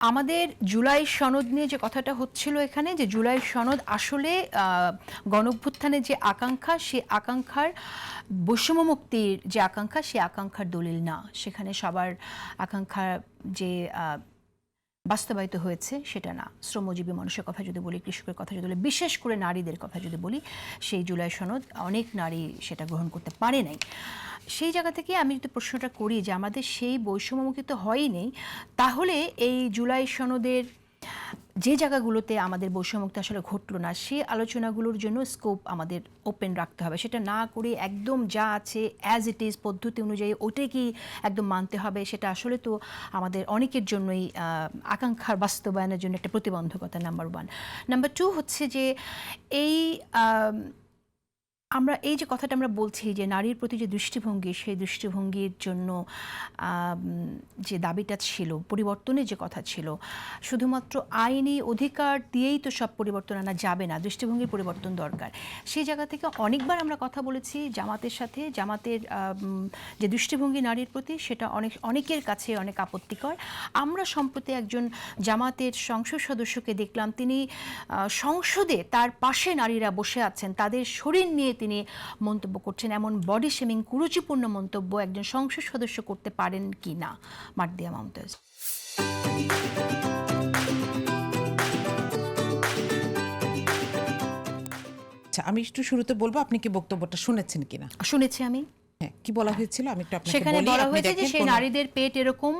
আমাদের জুলাই সনদ নিয়ে যে কথাটা হচ্ছিল এখানে, যে জুলাই সনদ আসলে গণঅভ্যুত্থানের যে আকাঙ্ক্ষা, সেই আকাঙ্ক্ষার বৈষম্য মুক্তির যে আকাঙ্ক্ষা, সেই আকাঙ্ক্ষার দলিল না। সেখানে সবার আকাঙ্ক্ষা যে বাস্তবায়িত হয়েছে সেটা না। শ্রমজীবী মানুষের কথা যদি বলি, কৃষকের কথা যদি বলি, বিশেষ করে নারীদের কথা যদি বলি, সেই জুলাই সনদ অনেক নারী সেটা গ্রহণ করতে পারে নাই। সেই জায়গা থেকে আমি যদি প্রশ্নটা করি যে আমাদের সেই বৈষম্যমুখী তো হয়নি, তাহলে এই জুলাই সনদের যে জায়গাগুলোতে আমাদের বৈষম্যমুক্তি আসলে ঘটলো না, সেই আলোচনাগুলোর জন্য স্কোপ আমাদের ওপেন রাখতে হবে। সেটা না করে একদম যা আছে অ্যাজ ইট ইজ পদ্ধতি অনুযায়ী ওটাই কি একদম মানতে হবে, সেটা আসলে তো আমাদের অনেকের জন্যই আকাঙ্ক্ষার বাস্তবায়নের জন্য একটা প্রতিবন্ধকতা, নাম্বার ওয়ান। নাম্বার টু হচ্ছে যে এই আমরা এই যে কথাটা আমরা বলছি যে নারীর প্রতি যে দৃষ্টিভঙ্গি, সেই দৃষ্টিভঙ্গির জন্য যে দাবিটা ছিল, পরিবর্তনের যে কথা ছিল, শুধুমাত্র আইনি অধিকার দিয়েই তো সব পরিবর্তন আনা যাবে না, দৃষ্টিভঙ্গির পরিবর্তন দরকার। সেই জায়গা থেকে অনেকবার আমরা কথা বলেছি জামাতের সাথে। জামাতের যে দৃষ্টিভঙ্গি নারীর প্রতি, সেটা অনেকের কাছে অনেক আপত্তিকর। আমরা সম্প্রতি একজন জামাতের সংসদ সদস্যকে দেখলাম, তিনি সংসদে তার পাশে নারীরা বসে আছেন, তাদের শরীর নিয়ে তিনি মন্তব্য করছেন। এমন বডি শেমিং, কুরুচিপূর্ণ মন্তব্য একজন সংসদ সদস্য করতে পারেন কি না? মার্দিয়া মমতাজ। আচ্ছা, আমি একটু শুরুতে বলবো, আপনি কি বক্তব্যটা শুনেছেন কিনা? শুনেছি আমি। হ্যাঁ, কি বলা হয়েছিল আমি একটু আপনাকে সেখানে বলি। বলা আপনি হয়েছে যে দেখেন সেই নারীদের পেট এরকম,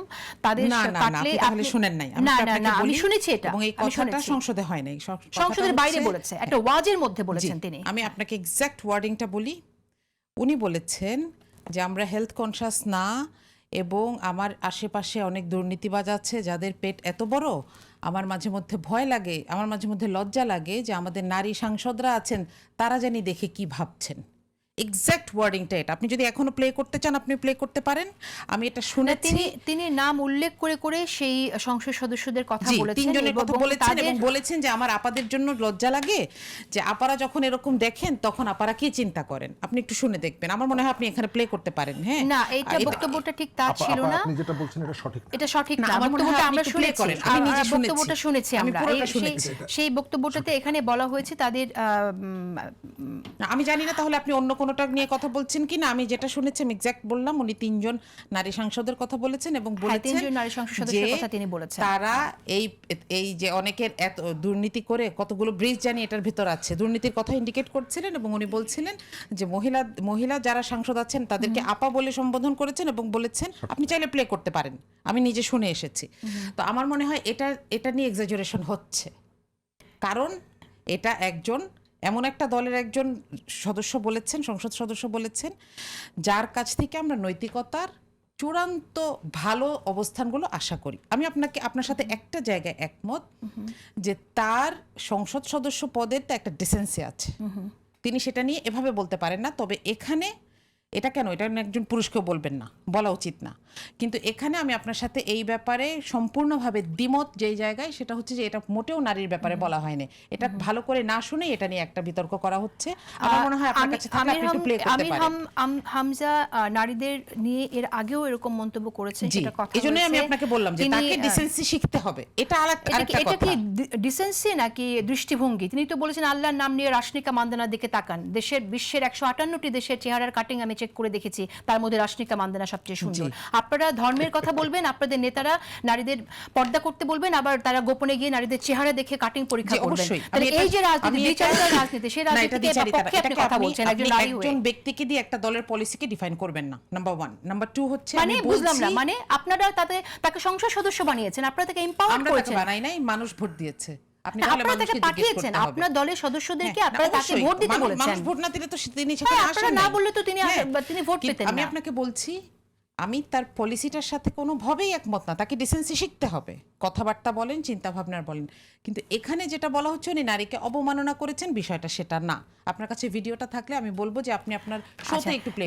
তাদের না না না, কাটলে আপনি তাহলে শুনেন নাই। না না না, আমি শুনেছি এটা, এবং এই কথাটা সংসদে হয় নাই, সংসদের বাইরে বলেছে, একটা ওয়াজের মধ্যে বলেছেন তিনি। আমি আপনাকে এক্সাক্ট ওয়ার্ডিংটা বলি। উনি বলেছেন যে আমরা হেলথ কনসিয়াস না, এবং আমার আশেপাশে অনেক দুর্নীতিবাজ আছে যাদের পেট এত বড়, আমার মাঝে মধ্যে ভয় লাগে, আমার মাঝে মধ্যে লজ্জা লাগে যে আমাদের নারী সাংসদরা আছেন, তারা জানি দেখে কি ভাবছেন। এক্সাক্ট ওয়ার্ডিংটা এটা। আপনি যদি এখনো প্লে করতে চান আপনি প্লে করতে পারেন। আমি এটা শুনেছি। তিনি নাম উল্লেখ করে করে সেই সংসদ সদস্যদের কথা বলেছেন, তিনজনের কথা বলেছেন, এবং বলেছেন যে আমার আপাদের জন্য লজ্জা লাগে যে আপারা যখন এরকম দেখেন তখন আপারা কি চিন্তা করেন। আপনি একটু শুনে দেখবেন, আমার মনে হয় আপনি এখানে প্লে করতে পারেন। হ্যাঁ না, এইটা বক্তব্যটা ঠিক তা ছিল না। আপনি যেটা বলছেন এটা সঠিক না। এটা সঠিক না। আমার মনে হয় বক্তব্যটা আপনি আমরা একটু play শুনেছি, করেন। আমি নিজে বক্তব্যটা শুনেছি আমি আমরা। পুরোটা শুনেছি। সেই বক্তব্যটাতে এখানে বলা হয়েছে তাদের আমি জানি না তাহলে আপনি অন্য কোনোটা নিয়ে কথা বলছেন কি না। আমি যেটা শুনেছি আমি এক্সাক্ট বললাম। উনি তিনজন নারী সাংসদের কথা বলেছেন এবং বলেছেন তিনজন নারী সংসদ সদস্যের কথা তিনি বলেছেন। তারা এই যে অনেকের এত দুর্নীতি করে কতগুলো ব্রিজ জানি এটার ভিতর আছে, দুর্নীতির কথা ইন্ডিকেট করছিলেন, এবং উনি বলছিলেন যে মহিলা যারা সাংসদ আছেন তাদেরকে আপা বলে সম্বোধন করেছেন এবং বলেছেন আপনি চাইলে প্লে করতে পারেন। আমি নিজে শুনে এসেছি। তো আমার মনে হয় এটা নিয়ে এক্সাজারেশন হচ্ছে, কারণ এটা এমন একটা দলের একজন সদস্য বলেছেন, সংসদ সদস্য বলেছেন, যার কাছ থেকে আমরা নৈতিকতার চূড়ান্ত ভালো অবস্থানগুলো আশা করি। আমি আপনার সাথে একটা জায়গায় একমত যে তার সংসদ সদস্য পদের তো একটা ডিসেন্সি আছে, তিনি সেটা নিয়ে এভাবে বলতে পারেন না। তবে এখানে এটা একজন পুরুষকেও বলবেন না, বলা উচিত না। কিন্তু এখানে আমি আপনার সাথে এই ব্যাপারে সম্পূর্ণভাবে দ্বিমত যেই জায়গায়, সেটা হচ্ছে যে এটা মোটেও নারীর ব্যাপারে বলা হয়নি। এটা ভালো করে না শুনে এটা নিয়ে একটা বিতর্ক করা হচ্ছে। আমার মনে হয় আপনার কাছে থাকলে আপনি একটু প্লে করতে পারেন। হামজা নারীদের নিয়ে এর আগেও এরকম মন্তব্য করেছেন, সেটা কথা এজন্যই আমি আপনাকে বললাম যে তাকে ডিসেন্সি শিখতে হবে। এটা আরেকটা কথা। এটা কি ডিসেন্সি নাকি দৃষ্টিভঙ্গি? তিনি তো বলেছেন আল্লাহর নাম নিয়ে রাশনিকা মান্দানার দিকে তাকান। বিশ্বের 158টি দেশের চেহারার কাটিং আমি চেক করে দেখেছি, তার মধ্যে রাশনিকা মান্দানা সবচেয়ে সুন্দর। আপনারা ধর্মের কথা বলবেন, আপনাদের নেতারা নারীদের পর্দা করতে বলবেন, আবার তারা গোপনে গিয়ে নারীদের চেহারা দেখে কাটিং পরীক্ষা করবেন। তাহলে এই যে রাজনীতি, বিচারিতা রাজনীতি, সেই রাজনীতির পক্ষে আপনি কথা বলছেন একজন নারী হয়ে। একজন ব্যক্তিকে দিয়ে একটা দলের পলিসিকে ডিফাইন করবেন না, নাম্বার 1। নাম্বার 2 হচ্ছে মানে বুঝলাম না, মানে আপনারা তাকে সংসদ সদস্য বানিয়েছেন, আপনারা তাকে এম্পাওয়ার করেছেন। আমরা তাকে বানাই নাই, মানুষ ভোট দিয়েছে। আপনারা তাকে পাঠিয়েছেন, আপনার দলের সদস্যদেরকে আপনারা তাকে ভোট দিতে বলেছেন। মানুষ ভোট না দিলে তো তিনি সেখানে আসেন না। আপনারা না বললে তো তিনি ভোট পেতেন না। আমি আপনাকে বলছি, আমি তার পলিসিটার সাথে কোনোভাবেই একমত না। তাকে ডিসেন্সি শিখতে হবে, কথাবার্তা বলেন, চিন্তা ভাবনার বলেন। কিন্তু এখানে যেটা বলা হচ্ছে উনি নারীকে অবমাননা করেছেন, বিষয়টা সেটা না। আপনার কাছে ভিডিওটা থাকলে আমি বলবো যে আপনি আপনার শোতে একটু প্লে